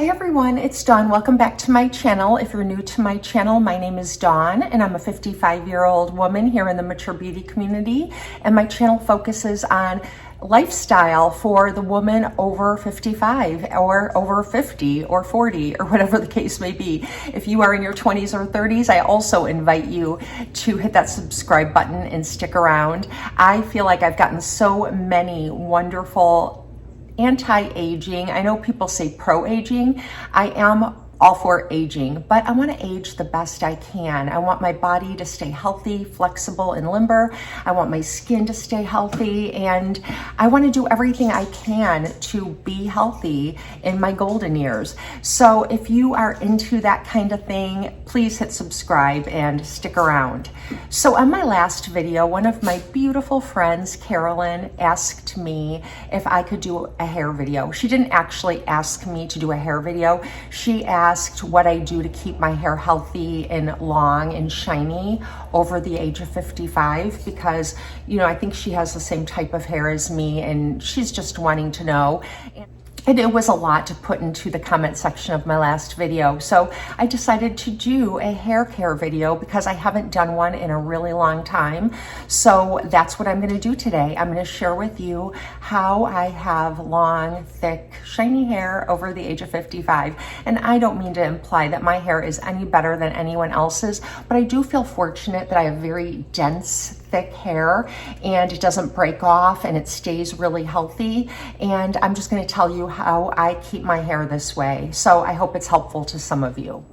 Hi everyone, it's Dawn. Welcome back to my channel. If you're new to my channel, my name is Dawn and I'm a 55-year-old woman here in the mature beauty community, and my channel focuses on lifestyle for the woman over 55 or over 50 or 40 or whatever the case may be. If you are in your 20s or 30s, I also invite you to hit that subscribe button and stick around. I feel like I've gotten so many wonderful anti-aging. I know people say pro-aging. I am all for aging, but I want to age the best I can. I want my body to stay healthy, flexible, and limber. I want my skin to stay healthy, and I want to do everything I can to be healthy in my golden years. So if you are into that kind of thing, please hit subscribe and stick around. So on my last video, one of my beautiful friends, Carolyn, asked me if I could do a hair video. She didn't actually ask me to do a hair video. She asked what I do to keep my hair healthy and long and shiny over the age of 55, because, you know, I think she has the same type of hair as me and she's just wanting to know. And it was a lot to put into the comment section of my last video. So I decided to do a hair care video because I haven't done one in a really long time. So that's what I'm gonna do today. I'm gonna share with you how I have long, thick, shiny hair over the age of 55. And I don't mean to imply that my hair is any better than anyone else's, but I do feel fortunate that I have very dense, thick hair and it doesn't break off and it stays really healthy. And I'm just going to tell you how I keep my hair this way. So I hope it's helpful to some of you.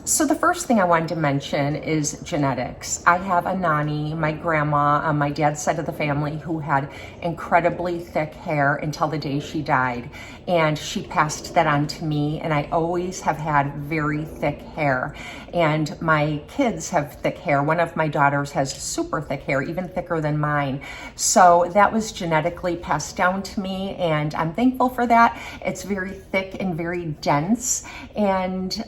So the first thing I wanted to mention is genetics. I have a nanny, my grandma on my dad's side of the family, who had incredibly thick hair until the day she died. And she passed that on to me, and I always have had very thick hair. And my kids have thick hair. One of my daughters has super thick hair, even thicker than mine. So that was genetically passed down to me, and I'm thankful for that. It's very thick and very dense. And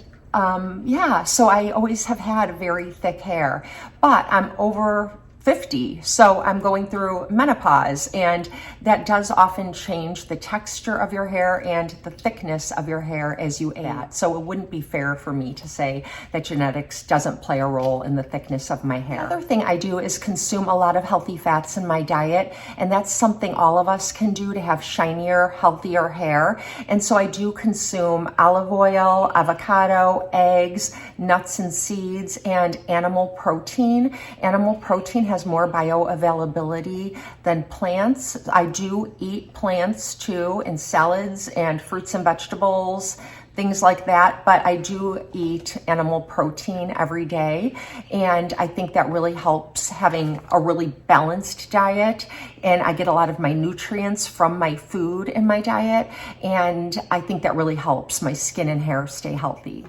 yeah, so I always have had very thick hair, but I'm over 50, so I'm going through menopause, and that does often change the texture of your hair and the thickness of your hair as you age. So it wouldn't be fair for me to say that genetics doesn't play a role in the thickness of my hair. The other thing I do is consume a lot of healthy fats in my diet, and that's something all of us can do to have shinier, healthier hair. And so I do consume olive oil, avocado, eggs, nuts and seeds, and animal protein. Animal protein has more bioavailability than plants. I do eat plants too, in salads and fruits and vegetables, things like that, but I do eat animal protein every day, and I think that really helps having a really balanced diet, and I get a lot of my nutrients from my food in my diet, and I think that really helps my skin and hair stay healthy.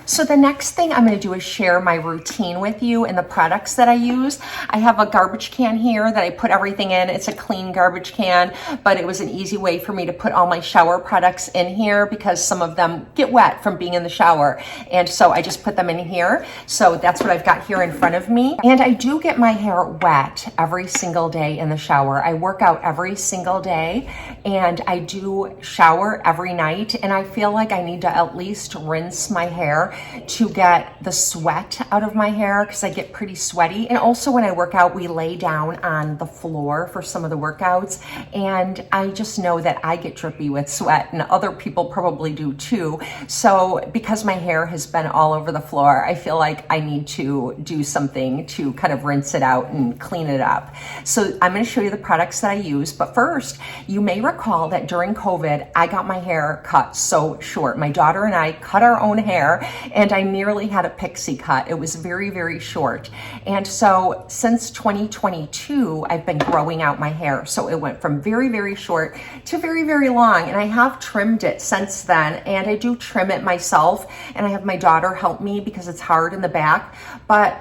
So the next thing I'm going to do is share my routine with you and the products that I use. I have a garbage can here that I put everything in. It's a clean garbage can, but it was an easy way for me to put all my shower products in here because some of them get wet from being in the shower. And so I just put them in here. So that's what I've got here in front of me. And I do get my hair wet every single day in the shower. I work out every single day and I do shower every night. And I feel like I need to at least rinse my hair to get the sweat out of my hair because I get pretty sweaty. And also when I work out, we lay down on the floor for some of the workouts, and I just know that I get drippy with sweat, and other people probably do too. So because my hair has been all over the floor, I feel like I need to do something to kind of rinse it out and clean it up. So I'm going to show you the products that I use, but first, you may recall that during COVID, I got my hair cut so short. My daughter and I cut our own hair, and I nearly had a pixie cut. It was very, very short. And so since 2022, I've been growing out my hair. So it went from very, very short to very, very long. And I have trimmed it since then. And I do trim it myself. And I have my daughter help me because it's hard in the back. But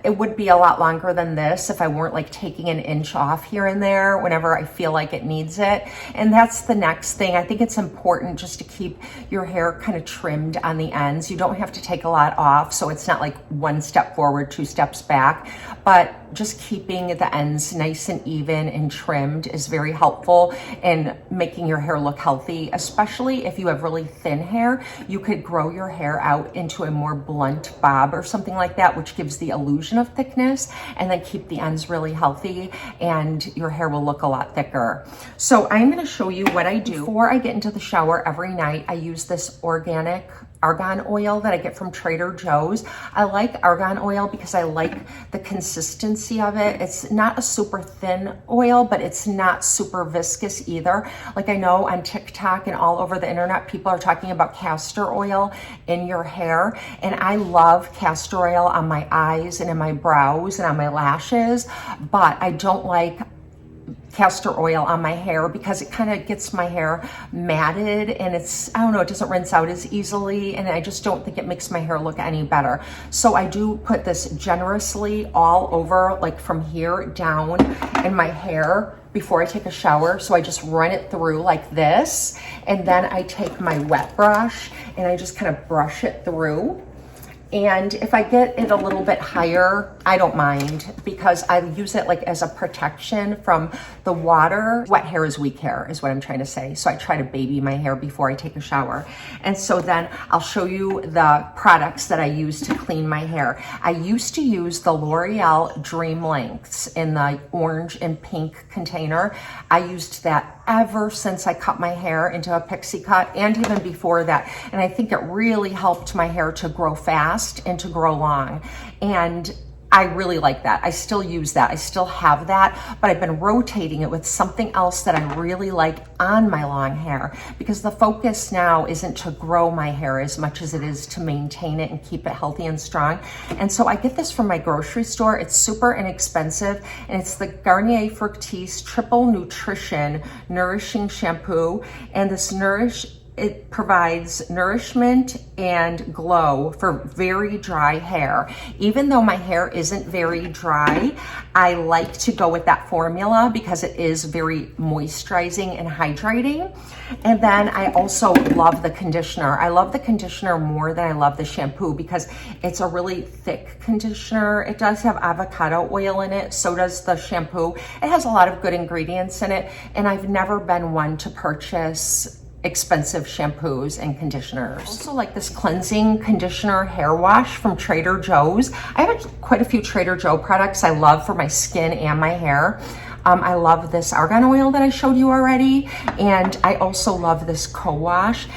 it would be a lot longer than this if I weren't like taking an inch off here and there whenever I feel like it needs it. And that's the next thing. I think it's important just to keep your hair kind of trimmed on the ends. You don't have to take a lot off, so it's not like one step forward, two steps back, but just keeping the ends nice and even and trimmed is very helpful in making your hair look healthy, especially if you have really thin hair. You could grow your hair out into a more blunt bob or something like that, which gives the illusion of thickness, and then keep the ends really healthy, and your hair will look a lot thicker. So I'm going to show you what I do. Before I get into the shower every night, I use this organic argan oil that I get from Trader Joe's. I like argan oil because I like the consistency of it. It's not a super thin oil, but it's not super viscous either. Like, I know on TikTok and all over the internet, people are talking about castor oil in your hair, and I love castor oil on my eyes and in my brows and on my lashes, but I don't like castor oil on my hair because it kind of gets my hair matted, and it's, I don't know, it doesn't rinse out as easily, and I just don't think it makes my hair look any better. So I do put this generously all over, like from here down in my hair before I take a shower. So I just run it through like this, and then I take my wet brush and I just kind of brush it through. And if I get it a little bit higher, I don't mind, because I use it like as a protection from the water. Wet hair is weak hair is what I'm trying to say. So I try to baby my hair before I take a shower. And so then I'll show you the products that I use to clean my hair. I used to use the L'Oreal Dream Lengths in the orange and pink container. I used that ever since I cut my hair into a pixie cut, and even before that. And I think it really helped my hair to grow fast and to grow long. And I really like that. I still use that. I still have that, but I've been rotating it with something else that I really like on my long hair, because the focus now isn't to grow my hair as much as it is to maintain it and keep it healthy and strong. And so I get this from my grocery store. It's super inexpensive, and it's the Garnier Fructis Triple Nutrition Nourishing Shampoo. And this it provides nourishment and glow for very dry hair. Even though my hair isn't very dry, I like to go with that formula because it is very moisturizing and hydrating. And then I also love the conditioner. I love the conditioner more than I love the shampoo because it's a really thick conditioner. It does have avocado oil in it, so does the shampoo. It has a lot of good ingredients in it, and I've never been one to purchase expensive shampoos and conditioners. Also like this cleansing conditioner hair wash from Trader Joe's. I have quite a few Trader Joe products I love for my skin and my hair. I love this argan oil that I showed you already, and I also love this co-wash.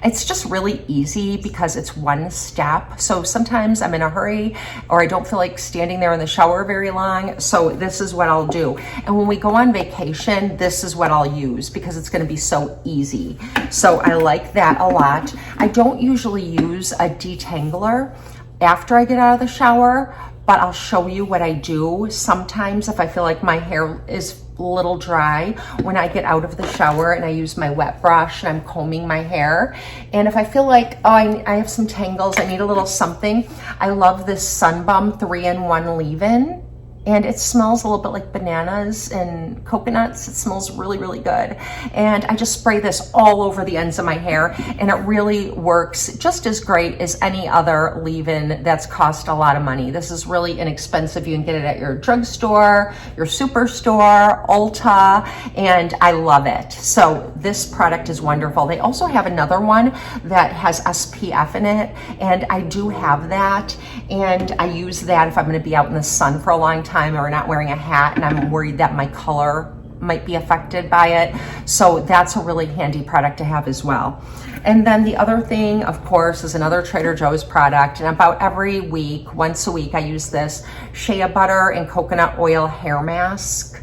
It's just really easy because it's one step. So sometimes I'm in a hurry or I don't feel like standing there in the shower very long. So this is what I'll do. And when we go on vacation, this is what I'll use because it's gonna be so easy. So I like that a lot. I don't usually use a detangler after I get out of the shower, but I'll show you what I do sometimes if I feel like my hair is a little dry when I get out of the shower and I use my wet brush and I'm combing my hair. And if I feel like, oh, I have some tangles, I need a little something, I love this Sun Bum 3-in-1 leave-in. And it smells a little bit like bananas and coconuts. It smells really, really good. And I just spray this all over the ends of my hair, and it really works just as great as any other leave-in that's cost a lot of money. This is really inexpensive. You can get it at your drugstore, your superstore, Ulta, and I love it. So this product is wonderful. They also have another one that has SPF in it, and I do have that. And I use that if I'm gonna be out in the sun for a long time or not wearing a hat and I'm worried that my color might be affected by it. So that's a really handy product to have as well. And then the other thing, of course, is another Trader Joe's product. And about every week, once a week, I use this shea butter and coconut oil hair mask.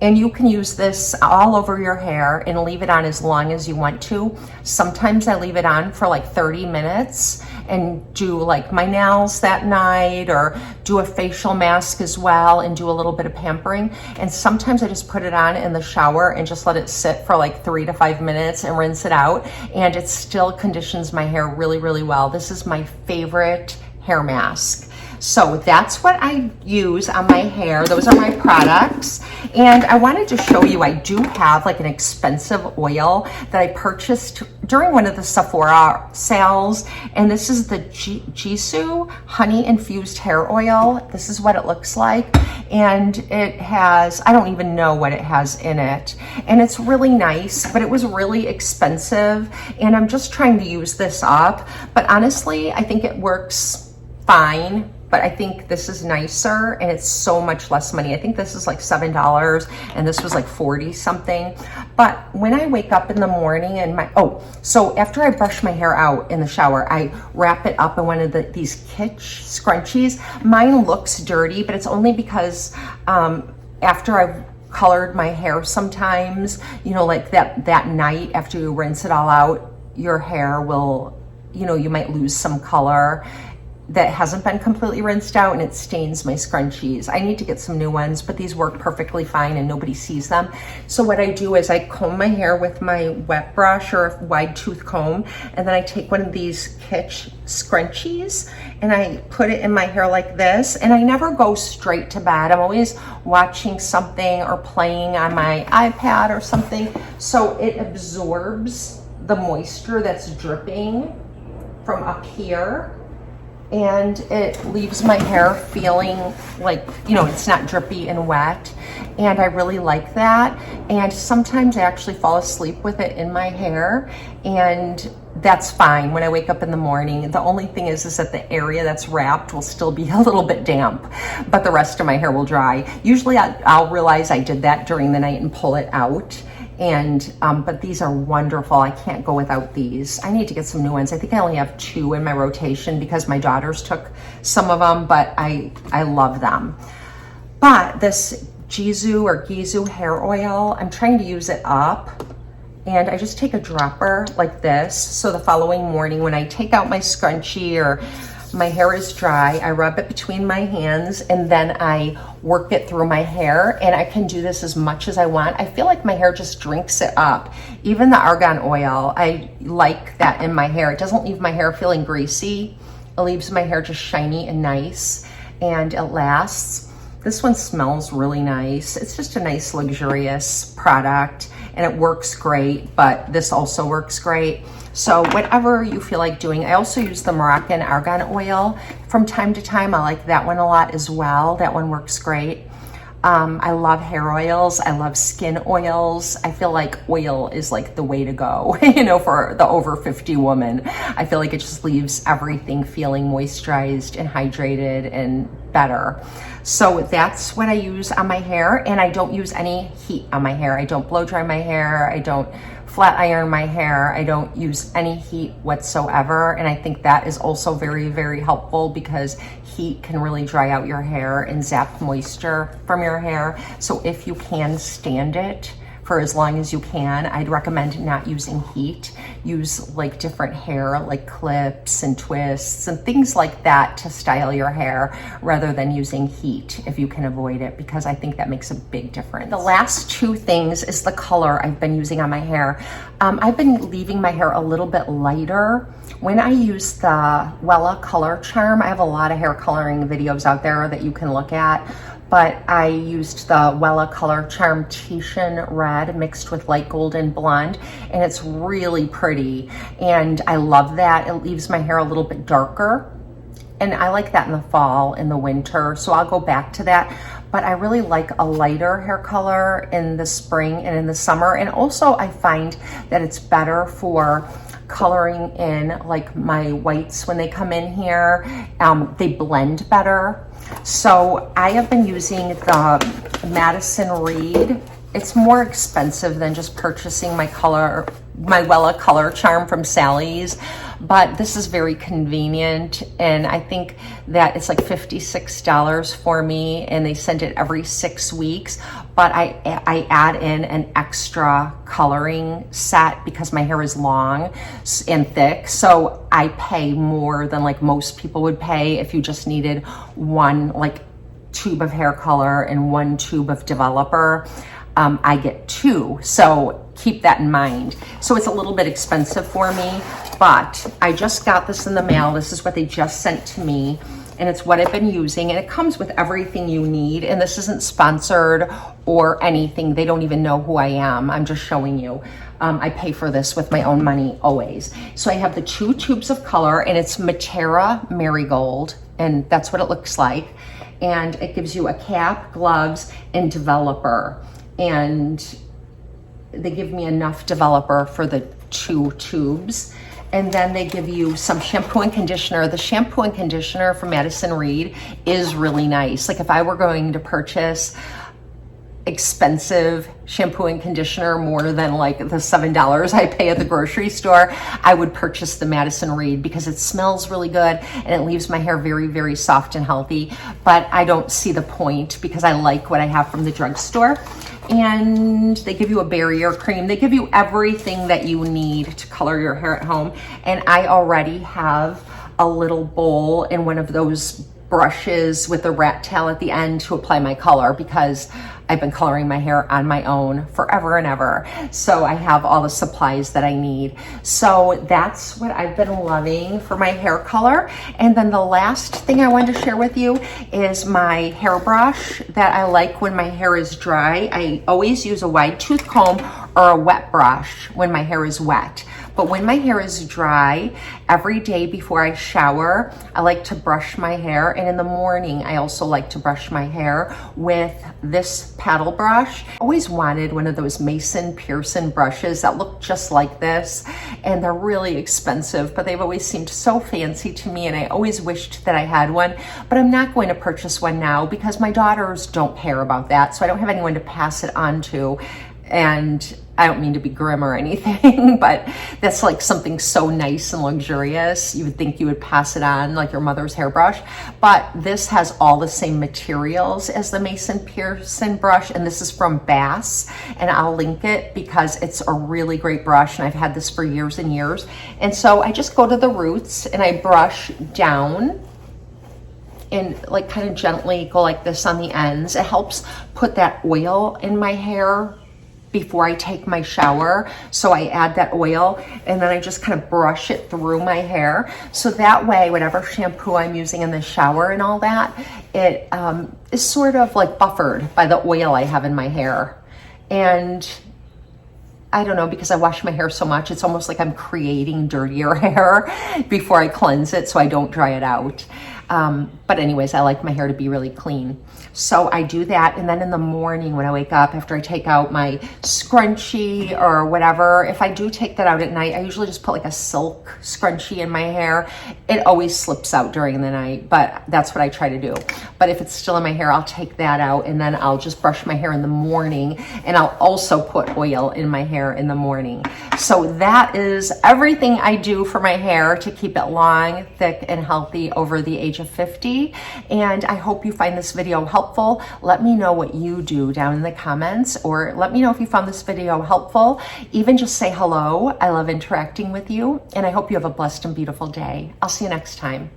And you can use this all over your hair and leave it on as long as you want to. Sometimes I leave it on for like 30 minutes and do like my nails that night, or do a facial mask as well and do a little bit of pampering. And sometimes I just put it on in the shower and just let it sit for like 3 to 5 minutes and rinse it out. And it still conditions my hair really, really well. This is my favorite hair mask. So that's what I use on my hair. Those are my products. And I wanted to show you, I do have like an expensive oil that I purchased during one of the Sephora sales. And this is the Jisoo Honey Infused Hair Oil. This is what it looks like. And it has, I don't even know what it has in it. And it's really nice, but it was really expensive. And I'm just trying to use this up. But honestly, I think it works fine. But I think this is nicer and it's so much less money. I think this is like $7 and this was like 40 something. But when I wake up in the morning and so after I brush my hair out in the shower, I wrap it up in one of these Kitsch scrunchies. Mine looks dirty, but it's only because after I've colored my hair sometimes, you know, like that night after you rinse it all out, your hair will, you know, you might lose some color that hasn't been completely rinsed out and it stains my scrunchies. I need to get some new ones, but these work perfectly fine and nobody sees them. So what I do is I comb my hair with my wet brush or a wide tooth comb, and then I take one of these Kitsch scrunchies and I put it in my hair like this, and I never go straight to bed. I'm always watching something or playing on my iPad or something, so it absorbs the moisture that's dripping from up here, and it leaves my hair feeling like, you know, it's not drippy and wet. And I really like that. And sometimes I actually fall asleep with it in my hair, and that's fine when I wake up in the morning. The only thing is that the area that's wrapped will still be a little bit damp, but the rest of my hair will dry. Usually I'll realize I did that during the night and pull it out. And but these are wonderful. I can't go without these. I need to get some new ones. I think I only have 2 in my rotation because my daughters took some of them, but I love them. But this Jisoo hair oil, I'm trying to use it up, and I just take a dropper like this. So the following morning when I take out my scrunchie or my hair is dry, I rub it between my hands and then I work it through my hair, and I can do this as much as I want. I feel like my hair just drinks it up. Even the argan oil, I like that in my hair. It doesn't leave my hair feeling greasy. It leaves my hair just shiny and nice, and it lasts. This one smells really nice. It's just a nice luxurious product, and it works great, but this also works great. So whatever you feel like doing. I also use the Moroccan argan oil from time to time. I like that one a lot as well. That one works great. I love hair oils. I love skin oils. I feel like oil is like the way to go, you know, for the over 50 woman. I feel like it just leaves everything feeling moisturized and hydrated and better. So that's what I use on my hair, and I don't use any heat on my hair. I don't blow dry my hair. I don't flat iron my hair. I don't use any heat whatsoever. And I think that is also very, very helpful because heat can really dry out your hair and zap moisture from your hair. So if you can stand it for as long as you can, I'd recommend not using heat. Use like different hair, like clips and twists and things like that to style your hair rather than using heat if you can avoid it, because I think that makes a big difference. The last 2 things is the color I've been using on my hair. I've been leaving my hair a little bit lighter. When I use the Wella Color Charm, I have a lot of hair coloring videos out there that you can look at, but I used the Wella Color Charm Tahitian Red mixed with light golden blonde, and it's really pretty, and I love that. It leaves my hair a little bit darker, and I like that in the fall, in the winter, so I'll go back to that. But I really like a lighter hair color in the spring and in the summer, and also I find that it's better for coloring in like my whites when they come in here. They blend better. So I have been using the Madison Reed. It's more expensive than just purchasing my Wella Color Charm from Sally's, but this is very convenient, and I think that it's like $56 for me, and they send it every 6 weeks. But I add in an extra coloring set because my hair is long and thick, so I pay more than like most people would pay if you just needed one like tube of hair color and one tube of developer. I get 2, so keep that in mind. So it's a little bit expensive for me, but I just got this in the mail. This is what they just sent to me, and it's what I've been using, and it comes with everything you need. And this isn't sponsored or anything. They don't even know who I am. I'm just showing you. I pay for this with my own money always. So I have the 2 tubes of color, and it's Matera Marigold, and that's what it looks like. And it gives you a cap, gloves, and developer. And they give me enough developer for the 2 tubes. And then they give you some shampoo and conditioner. The shampoo and conditioner from Madison Reed is really nice. Like if I were going to purchase expensive shampoo and conditioner more than like the $7 I pay at the grocery store, I would purchase the Madison Reed because it smells really good and it leaves my hair very, very soft and healthy. But I don't see the point because I like what I have from the drugstore. And they give you a barrier cream. They give you everything that you need to color your hair at home. And I already have a little bowl and one of those brushes with a rat tail at the end to apply my color because I've been coloring my hair on my own forever and ever. So I have all the supplies that I need. So that's what I've been loving for my hair color. And then the last thing I wanted to share with you is my hairbrush that I like when my hair is dry. I always use a wide tooth comb or a wet brush when my hair is wet. But when my hair is dry, every day before I shower, I like to brush my hair. And in the morning, I also like to brush my hair with this paddle brush. I always wanted one of those Mason Pearson brushes that look just like this. And they're really expensive, but they've always seemed so fancy to me. And I always wished that I had one, but I'm not going to purchase one now because my daughters don't care about that. So I don't have anyone to pass it on to. And I don't mean to be grim or anything, but that's like something so nice and luxurious. You would think you would pass it on like your mother's hairbrush, but this has all the same materials as the Mason Pearson brush, and this is from Bass, and I'll link it because it's a really great brush, and I've had this for years and years. And so I just go to the roots and I brush down and like kind of gently go like this on the ends. It helps put that oil in my hair before I take my shower. So I add that oil and then I just kind of brush it through my hair. So that way, whatever shampoo I'm using in the shower and all that, it is sort of like buffered by the oil I have in my hair. And I don't know, because I wash my hair so much, it's almost like I'm creating dirtier hair before I cleanse it so I don't dry it out. But anyways, I like my hair to be really clean. So I do that, and then in the morning when I wake up, after I take out my scrunchie or whatever, if I do take that out at night, I usually just put like a silk scrunchie in my hair. It always slips out during the night, but that's what I try to do. But if it's still in my hair, I'll take that out, and then I'll just brush my hair in the morning, and I'll also put oil in my hair in the morning. So that is everything I do for my hair to keep it long, thick, and healthy over the age of 50. And I hope you find this video helpful. Let me know what you do down in the comments, or let me know if you found this video helpful. Even just say hello. I love interacting with you, and I hope you have a blessed and beautiful day. I'll see you next time.